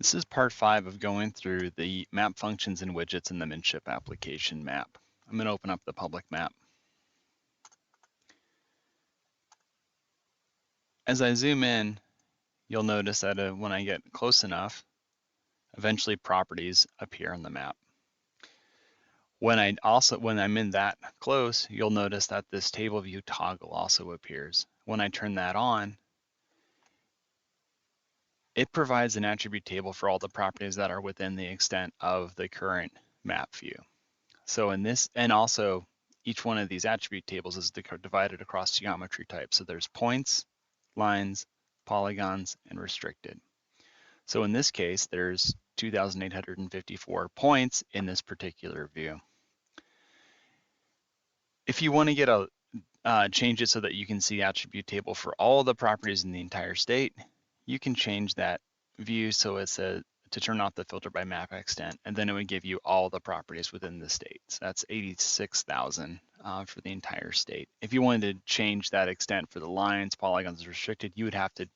This is part 5 of going through the map functions and widgets in the MnSHIP application map. I'm going to open up the public map. As I zoom in, you'll notice that when I get close enough, eventually properties appear on the map. When I'm in that close, you'll notice that this table view toggle also appears. When I turn that on, it provides an attribute table for all the properties that are within the extent of the current map view. So in this, and also each one of these attribute tables is divided across geometry types. So there's points, lines, polygons, and restricted. So in this case, there's 2,854 points in this particular view. If you want to get change it so that you can see attribute table for all the properties in the entire state, you can change that view so it says to turn off the filter by map extent, and then it would give you all the properties within the state. So that's 86,000 for the entire state. If you wanted to change that extent for the lines, polygons, restricted, you would have to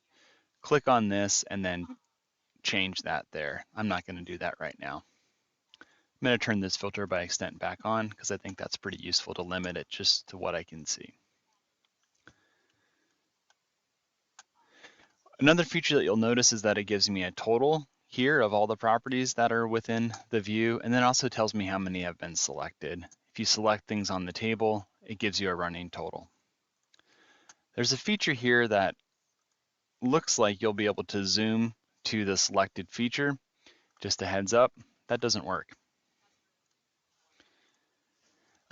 click on this and then change that there. I'm not going to do that right now. I'm going to turn this filter by extent back on because I think that's pretty useful to limit it just to what I can see. Another feature that you'll notice is that it gives me a total here of all the properties that are within the view, and then also tells me how many have been selected. If you select things on the table, it gives you a running total. There's a feature here that looks like you'll be able to zoom to the selected feature. Just a heads up, that doesn't work.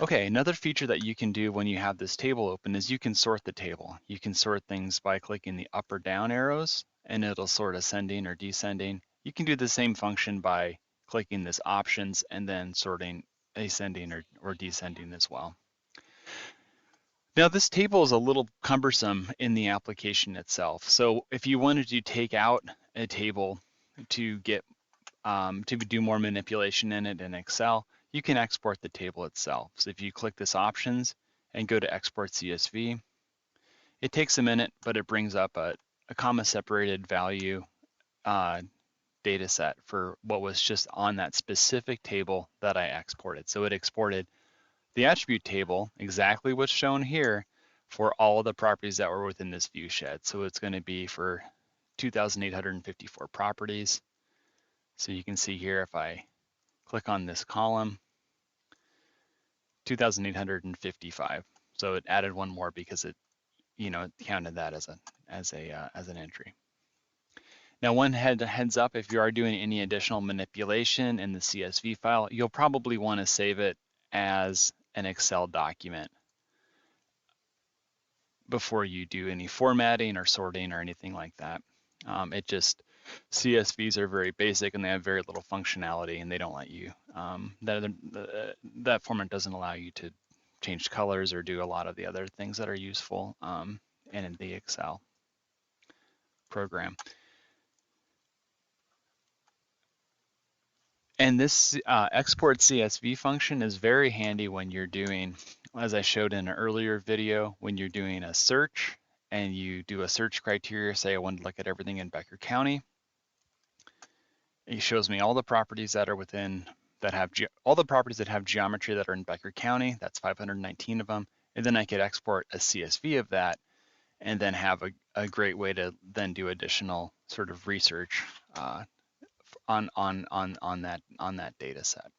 Okay, another feature that you can do when you have this table open is you can sort the table. You can sort things by clicking the up or down arrows, and it'll sort ascending or descending. You can do the same function by clicking this options and then sorting ascending or descending as well. Now this table is a little cumbersome in the application itself. So if you wanted to take out a table to get to do more manipulation in it in Excel, you can export the table itself. So if you click this options and go to export CSV, it takes a minute, but it brings up a comma separated value data set for what was just on that specific table that I exported. So it exported the attribute table, exactly what's shown here, for all of the properties that were within this view shed. So it's going to be for 2,854 properties. So you can see here, if I click on this column, 2,855. So it added one more because it, it counted that as an entry. Now, one heads up, if you are doing any additional manipulation in the CSV file, you'll probably want to save it as an Excel document before you do any formatting or sorting or anything like that. CSVs are very basic and they have very little functionality, and they don't let you, that format doesn't allow you to change colors or do a lot of the other things that are useful in the Excel program. And this export CSV function is very handy when you're doing, as I showed in an earlier video, when you're doing a search and you do a search criteria, say I want to look at everything in Becker County. It shows me all the properties that are within, all the properties that have geometry that are in Becker County. That's 519 of them. And then I could export a CSV of that and then have a great way to then do additional sort of research on that data set.